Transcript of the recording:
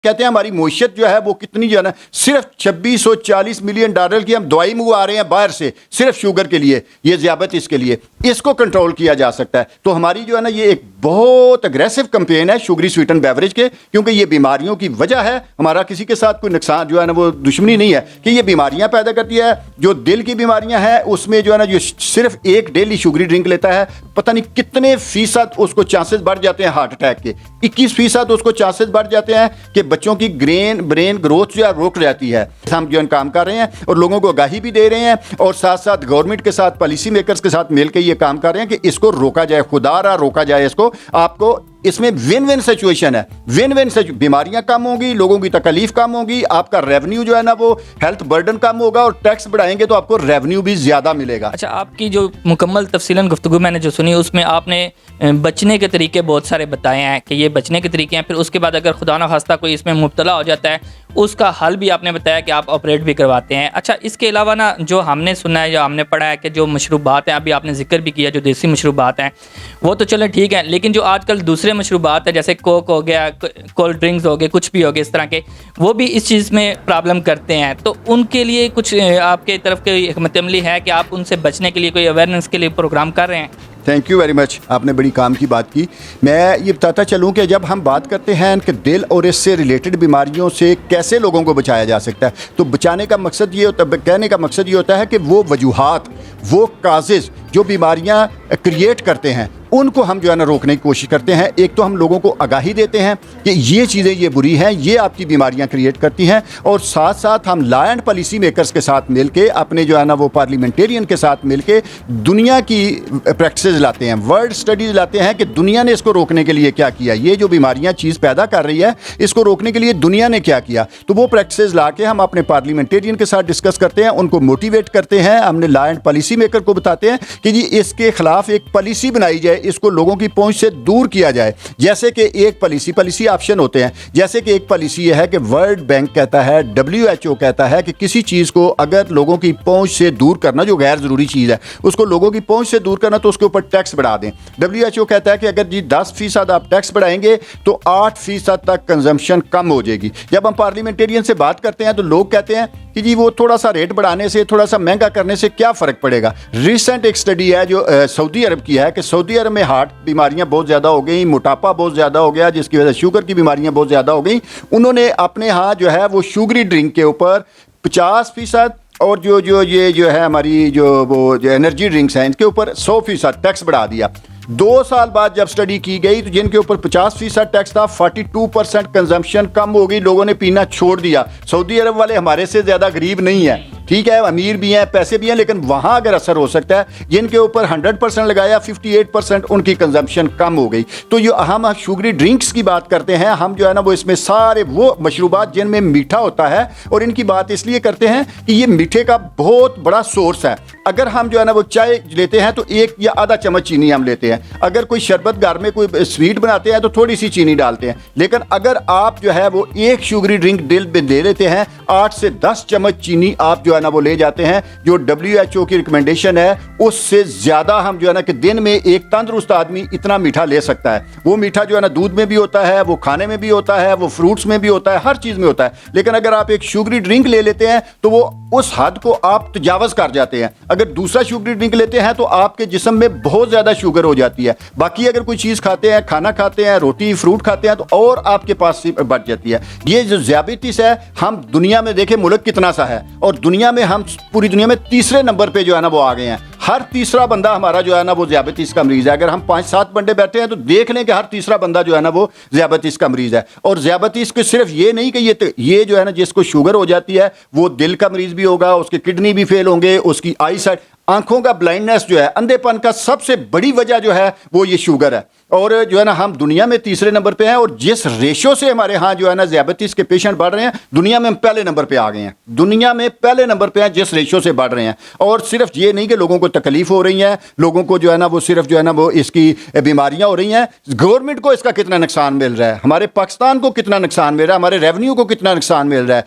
कहते हैं हमारी मईशत जो है वो कितनी जो है ना, सिर्फ 2640 मिलियन डॉलर की हम दवाई मंगवा रहे हैं बाहर से, सिर्फ शुगर के लिए, ये ज़ियाबतीस के लिए। इसको कंट्रोल किया जा सकता है। तो हमारी जो है ना ये एक बहुत अग्रेसिव कैंपेन है शुगरी स्वीटन बेवरेज के, क्योंकि ये बीमारियों की वजह है। हमारा किसी के साथ कोई नुकसान जो है ना वो दुश्मनी नहीं है कि ये बीमारियां पैदा करती है। जो दिल की बीमारियां हैं उसमें जो है ना जो सिर्फ एक डेली शुगरी ड्रिंक लेता है, पता नहीं कितने फीसद उसको चांसेस बढ़ जाते हैं हार्ट अटैक के, 21% उसको चांसेस बढ़ जाते हैं कि बच्चों की ब्रेन ग्रोथ जो है रोक जाती है। हम जो काम कर रहे हैं और लोगों को आगाही भी दे रहे हैं, और साथ साथ गवर्नमेंट के साथ, पॉलिसी मेकर्स के साथ मिलकर ये काम कर रहे हैं कि इसको रोका जाए, खुदारा रोका जाए इसको। आपको इसमें विन विन सिचुएशन है, विन विन बीमारियां कम होंगी, लोगों की तकलीफ कम होगी, आपका रेवेन्यू जो है ना वो हेल्थ बर्डन कम होगा, और टैक्स बढ़ाएंगे तो आपको रेवेन्यू भी ज़्यादा मिलेगा। अच्छा, आपकी जो मुकम्मल तफसीलन गुफ्तगू मैंने जो सुनी उसमें आपने बचने के तरीके बहुत सारे बताए हैं कि ये बचने के तरीके हैं, फिर उसके बाद अगर खुदा न खास्ता कोई इसमें मुब्तला हो जाता है उसका हल भी आपने बताया कि आप ऑपरेट भी करवाते हैं। अच्छा, इसके अलावा ना जो हमने सुना है, जो हमने पढ़ा है कि जो मशरूबात हैं, अभी आपने जिक्र भी किया जो देसी मशरूबात हैं वो तो चलो ठीक है, लेकिन जो आजकल दूसरे मशरूबात है जैसे कोक हो गया, कोल्ड ड्रिंक्स हो गए, कुछ भी हो गए इस तरह के, वो भी इस चीज़ में प्रॉब्लम करते हैं, तो उनके लिए कुछ आपके तरफ की हिकमत अमली है कि आप उनसे बचने के लिए कोई अवेयरनेस के लिए प्रोग्राम कर रहे हैं? थैंक यू वेरी मच, आपने बड़ी काम की बात की। मैं ये बताता चलूँ कि जब हम बात करते हैं कि दिल और इससे रिलेटेड बीमारियों से कैसे लोगों को बचाया जा सकता है, तो बचाने का मकसद ये होता है, कहने का मकसद ये होता है कि वो वजूहात, वो काजेज़ जो बीमारियां क्रिएट करते हैं उनको हम जो है ना रोकने की कोशिश करते हैं। एक तो हम लोगों को आगाही देते हैं कि ये चीज़ें ये बुरी हैं, ये आपकी बीमारियां क्रिएट करती हैं, और साथ साथ हम लॉ एंड पॉलिसी मेकर्स के साथ मिलके, अपने जो है ना वो पार्लियामेंटेरियन के साथ मिलके दुनिया की प्रैक्टिसेस लाते हैं, वर्ल्ड स्टडीज़ लाते हैं कि दुनिया ने इसको रोकने के लिए क्या किया, ये जो बीमारियाँ चीज़ पैदा कर रही है इसको रोकने के लिए दुनिया ने क्या किया। तो वो प्रैक्टिसेस ला के हम अपने पार्लियामेंटेरियन के साथ डिस्कस करते हैं, उनको मोटिवेट करते हैं, हमने लॉ एंड पॉलिसी मेकर को बताते हैं कि जी इसके खिलाफ एक पॉलिसी बनाई जाए, इसको लोगों की पहुंच से दूर किया जाए। जैसे कि एक पॉलिसी ऑप्शन होते हैं, जैसे कि एक पॉलिसी यह है कि वर्ल्ड बैंक कहता है, WHO कहता है कि किसी चीज़ को अगर लोगों की पहुंच से दूर करना, जो गैर ज़रूरी चीज़ है उसको लोगों की पहुंच से दूर करना, तो उसके ऊपर टैक्स बढ़ा दें। WHO कहता है कि अगर जी 10% आप टैक्स बढ़ाएंगे तो 8% तक कंजम्पशन कम हो जाएगी। जब हम पार्लियामेंटेरियन से बात करते हैं तो लोग कहते हैं कि जी वो थोड़ा सा रेट बढ़ाने से, थोड़ा सा महंगा करने से क्या फ़र्क पड़ेगा। रिसेंट एक स्टडी है जो सऊदी अरब की है कि सऊदी अरब में हार्ट बीमारियां बहुत ज़्यादा हो गई, मोटापा बहुत ज़्यादा हो गया, जिसकी वजह से शुगर की बीमारियां बहुत ज़्यादा हो गई। उन्होंने अपने यहाँ जो है वो शुगरी ड्रिंक के ऊपर 50% और जो है हमारी जो एनर्जी ड्रिंक्स हैं इनके ऊपर 100% टैक्स बढ़ा दिया। 2 साल बाद जब स्टडी की गई तो जिनके ऊपर 50% टैक्स था, 42% कंजम्पशन कम हो गई, लोगों ने पीना छोड़ दिया। सऊदी अरब वाले हमारे से ज़्यादा गरीब नहीं है, ठीक है, अमीर भी हैं, पैसे भी हैं, लेकिन वहाँ अगर असर हो सकता है, जिनके ऊपर 100% लगाया 58% उनकी कंजम्पशन कम हो गई। तो जो हम शुगरी ड्रिंक्स की बात करते हैं, हम जो है ना वो इसमें सारे वो मशरूबात जिनमें मीठा होता है, और इनकी बात इसलिए करते हैं कि ये मीठे का बहुत बड़ा सोर्स है। अगर हम जो है ना वो चाय लेते हैं तो 1 या आधा चम्मच चीनी हम लेते हैं, अगर कोई शरबत घर में कोई स्वीट बनाते हैं तो थोड़ी सी चीनी डालते हैं, लेकिन अगर आप जो है वो एक शुगरी ड्रिंक दिल में ले लेते हैं, 8 से 10 चम्मच चीनी आप जो है ना वो ले जाते हैं। जो WHO की रिकमेंडेशन है उससे ज़्यादा हम जो है ना कि दिन में एक तंदुरुस्त आदमी इतना मीठा ले सकता है। वो मीठा जो है ना दूध में भी होता है, वो खाने में भी होता है, वो फ्रूट्स में भी होता है, हर चीज़ में होता है। लेकिन अगर आप एक शुगरी ड्रिंक ले लेते हैं तो वो उस हद को आप तजावज़ कर जाते हैं। अगर दूसरा शुगरी ड्रिंक लेते हैं तो आपके जिस्म में बहुत ज़्यादा शुगर हो जाती है। बाकी अगर कोई चीज़ खाते हैं, खाना खाते हैं, रोटी फ्रूट खाते हैं, तो और आपके पास बढ़ जाती है। ये जो ज़ियाबतीस है, हम दुनिया में देखें मुल्क कितना सा है, और दुनिया में हम पूरी दुनिया में तीसरे नंबर पे जो है ना वो आ गए हैं। हर तीसरा बंदा हमारा जो है ना वो ज़ियाबतीस का मरीज़ है। अगर हम 5-7 बंदे बैठे हैं तो देख लें कि हर तीसरा बंदा जो है ना वो ज़ियाबतीस का मरीज़ है। और ज़ियाबतीस के सिर्फ ये नहीं कि ये जो है ना जिसको शुगर हो जाती है वो दिल का मरीज़ भी होगा, उसके किडनी भी फेल होंगे, उसकी आई साइट, आंखों का ब्लाइंडनेस जो है, अंधेपन का सबसे बड़ी वजह जो है वो ये शुगर है। और जो है ना हम दुनिया में तीसरे नंबर पे हैं, और जिस रेशो से हमारे यहाँ जो है ना ज़ियाबतीस के पेशेंट बढ़ रहे हैं, दुनिया में हम पहले नंबर पे आ गए हैं। दुनिया में पहले नंबर पे हैं जिस रेशो से बढ़ रहे हैं। और सिर्फ ये नहीं कि लोगों को तकलीफ हो रही है, लोगों को जो है ना वो सिर्फ जो है ना वो इसकी बीमारियां हो रही हैं, गवर्नमेंट को इसका कितना नुकसान मिल रहा है, हमारे पाकिस्तान को कितना नुकसान मिल रहा है, हमारे रेवेन्यू को कितना नुकसान मिल रहा है।